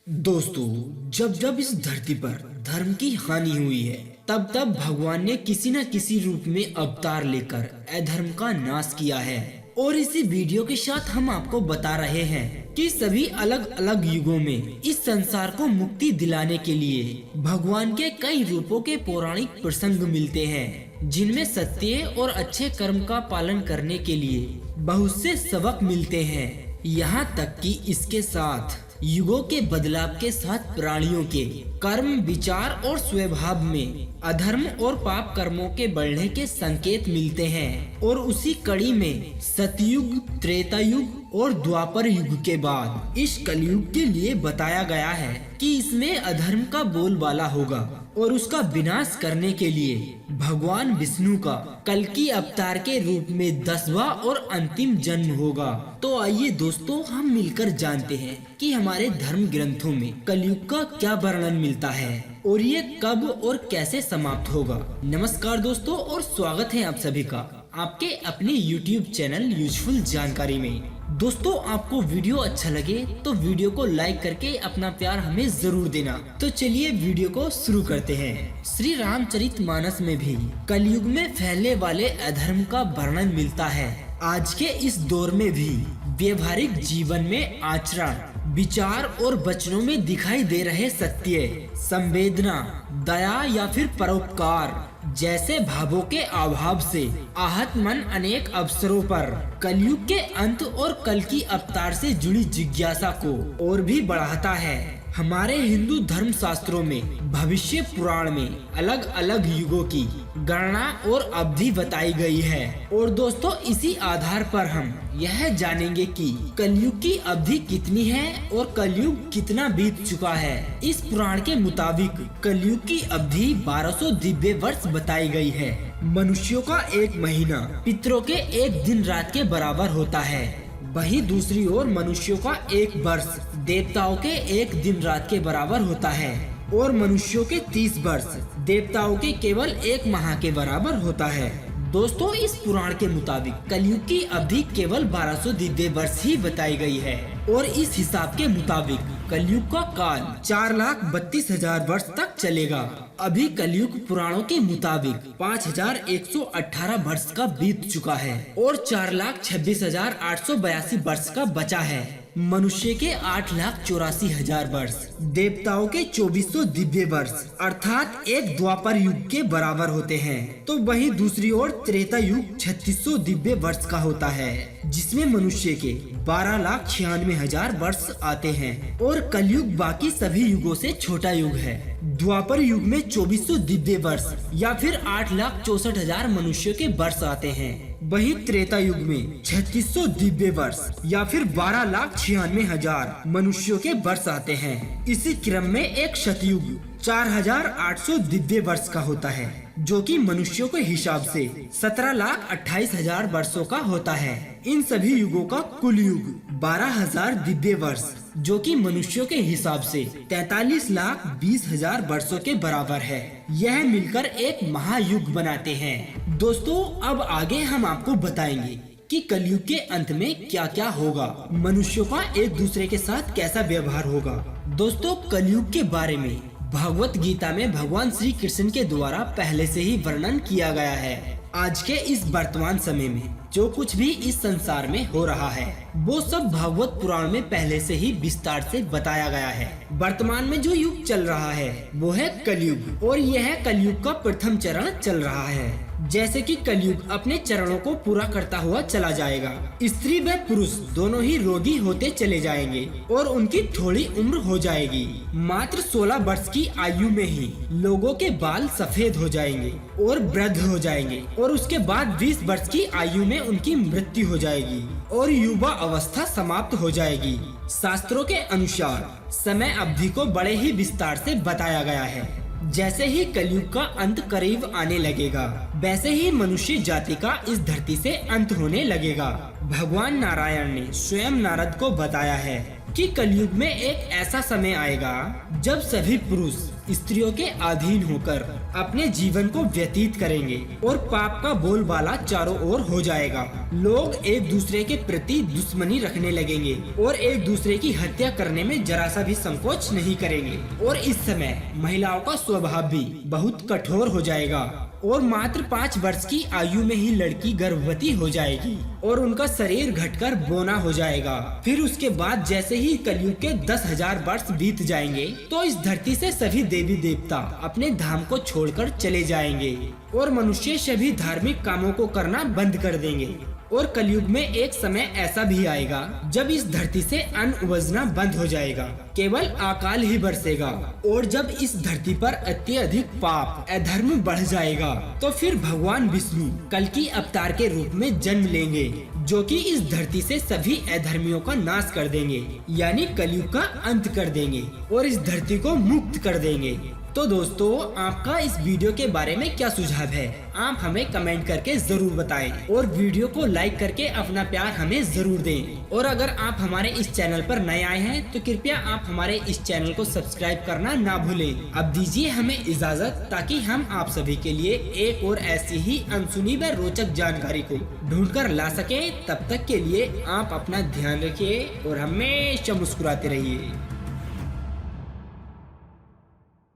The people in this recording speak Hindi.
दोस्तों, जब जब इस धरती पर धर्म की हानि हुई है, तब तब भगवान ने किसी न किसी रूप में अवतार लेकर अधर्म का नाश किया है। और इसी वीडियो के साथ हम आपको बता रहे हैं कि सभी अलग अलग युगों में इस संसार को मुक्ति दिलाने के लिए भगवान के कई रूपों के पौराणिक प्रसंग मिलते हैं, जिनमें सत्य और अच्छे कर्म का पालन करने के लिए बहुत से सबक मिलते हैं। यहाँ तक कि इसके साथ युगों के बदलाव के साथ प्राणियों के कर्म, विचार और स्वभाव में अधर्म और पाप कर्मों के बढ़ने के संकेत मिलते हैं। और उसी कड़ी में सतयुग, त्रेता युग और द्वापर युग के बाद इस कलयुग के लिए बताया गया है कि इसमें अधर्म का बोलबाला होगा और उसका विनाश करने के लिए भगवान विष्णु का कल्कि अवतार के रूप में 10वां और अंतिम जन्म होगा। तो आइए दोस्तों, हम मिलकर जानते हैं कि हमारे धर्म ग्रंथों में कलयुग का क्या वर्णन मिलता है और ये कब और कैसे समाप्त होगा। नमस्कार दोस्तों, और स्वागत है आप सभी का आपके अपने YouTube चैनल यूजफुल जानकारी में। दोस्तों, आपको वीडियो अच्छा लगे तो वीडियो को लाइक करके अपना प्यार हमें जरूर देना। तो चलिए वीडियो को शुरू करते हैं। श्री रामचरितमानस में भी कलयुग में फैलने वाले अधर्म का वर्णन मिलता है। आज के इस दौर में भी व्यवहारिक जीवन में आचरण, विचार और वचनों में दिखाई दे रहे सत्य, संवेदना, दया या फिर परोपकार जैसे भावों के अभाव से आहत मन अनेक अवसरों पर कलयुग के अंत और कल की अवतार से जुड़ी जिज्ञासा को और भी बढ़ाता है। हमारे हिंदू धर्म शास्त्रों में भविष्य पुराण में अलग अलग युगों की गणना और अवधि बताई गई है। और दोस्तों, इसी आधार पर हम यह जानेंगे कि कलयुग की अवधि कितनी है और कलयुग कितना बीत चुका है। इस पुराण के मुताबिक कलयुग की अवधि 1200 दिव्य वर्ष बताई गई है। मनुष्यों का एक महीना पितरों के एक दिन रात के बराबर होता है। वहीं दूसरी ओर मनुष्यों का एक वर्ष देवताओं के एक दिन रात के बराबर होता है और मनुष्यों के 30 वर्ष देवताओं के केवल एक माह के बराबर होता है। दोस्तों, इस पुराण के मुताबिक कलयुग की अवधि केवल 1200 दिव्य वर्ष ही बताई गई है और इस हिसाब के मुताबिक कलयुग का काल 4,32,000 वर्ष तक चलेगा। अभी कलयुग पुराणों के मुताबिक 5,118 वर्ष का बीत चुका है और 4,26,882 वर्ष का बचा है। मनुष्य के 8,84,000 वर्ष, देवताओं के 2400 दिव्य वर्ष अर्थात एक द्वापर युग के बराबर होते हैं। तो वहीं दूसरी ओर त्रेता युग 3600 दिव्य वर्ष का होता है, जिसमें मनुष्य के 12,96,000 वर्ष आते हैं और कलयुग बाकी सभी युगों से छोटा युग है। द्वापर युग में 2400 दिव्य वर्ष या फिर 8,64,000 मनुष्यों के वर्ष आते हैं। वहीं त्रेता युग में 3600 दिव्य वर्ष या फिर 12,96,000 मनुष्यों के वर्ष आते हैं। इसी क्रम में एक शतयुग 4,800 दिव्य वर्ष का होता है, जो कि मनुष्यों के हिसाब से 17,28,000 वर्षों का होता है। इन सभी युगों का कुल युग 12,000 दिव्य वर्ष, जो कि मनुष्यों के हिसाब से 43,20,000 वर्षों के बराबर है। यह मिलकर एक महायुग बनाते हैं। दोस्तों, अब आगे हम आपको बताएंगे कि कलयुग के अंत में क्या क्या होगा, मनुष्यों का एक दूसरे के साथ कैसा व्यवहार होगा। दोस्तों, कलयुग के बारे में भगवत गीता में भगवान श्री कृष्ण के द्वारा पहले से ही वर्णन किया गया है। आज के इस वर्तमान समय में जो कुछ भी इस संसार में हो रहा है, वो सब भागवत पुराण में पहले से ही विस्तार से बताया गया है। वर्तमान में जो युग चल रहा है वो है कलयुग और यह कलयुग का प्रथम चरण चल रहा है। जैसे कि कलयुग अपने चरणों को पूरा करता हुआ चला जाएगा। स्त्री व पुरुष दोनों ही रोगी होते चले जाएंगे और उनकी थोड़ी उम्र हो जाएगी। मात्र 16 वर्ष की आयु में ही लोगों के बाल सफेद हो जाएंगे और वृद्ध हो जाएंगे और उसके बाद 20 वर्ष की आयु में उनकी मृत्यु हो जाएगी और युवा अवस्था समाप्त हो जाएगी। शास्त्रों के अनुसार समय अवधि को बड़े ही विस्तार से बताया गया है। जैसे ही कलयुग का अंत करीब आने लगेगा, वैसे ही मनुष्य जाति का इस धरती से अंत होने लगेगा। भगवान नारायण ने स्वयं नारद को बताया है कि कलयुग में एक ऐसा समय आएगा जब सभी पुरुष स्त्रियों के अधीन होकर अपने जीवन को व्यतीत करेंगे और पाप का बोलबाला चारों ओर हो जाएगा। लोग एक दूसरे के प्रति दुश्मनी रखने लगेंगे और एक दूसरे की हत्या करने में जरा सा भी संकोच नहीं करेंगे। और इस समय महिलाओं का स्वभाव भी बहुत कठोर हो जाएगा और मात्र 5 वर्ष की आयु में ही लड़की गर्भवती हो जाएगी और उनका शरीर घटकर बौना हो जाएगा। फिर उसके बाद जैसे ही कलयुग के 10,000 वर्ष बीत जाएंगे तो इस धरती से सभी देवी देवता अपने धाम को छोड़कर चले जाएंगे और मनुष्य सभी धार्मिक कामों को करना बंद कर देंगे। और कलयुग में एक समय ऐसा भी आएगा जब इस धरती से अन्न उपजना बंद हो जाएगा, केवल अकाल ही बरसेगा। और जब इस धरती पर अत्यधिक पाप अधर्म बढ़ जाएगा तो फिर भगवान विष्णु कल्कि अवतार के रूप में जन्म लेंगे, जो कि इस धरती से सभी अधर्मियों का नाश कर देंगे, यानी कलयुग का अंत कर देंगे और इस धरती को मुक्त कर देंगे। तो दोस्तों, आपका इस वीडियो के बारे में क्या सुझाव है? आप हमें कमेंट करके जरूर बताएं और वीडियो को लाइक करके अपना प्यार हमें जरूर दें। और अगर आप हमारे इस चैनल पर नए आए हैं तो कृपया आप हमारे इस चैनल को सब्सक्राइब करना ना भूलें। अब दीजिए हमें इजाजत, ताकि हम आप सभी के लिए एक और ऐसी ही अनसुनी व रोचक जानकारी को ढूंढ कर ला सके। तब तक के लिए आप अपना ध्यान रखिए और हमेशा मुस्कुराते रहिए।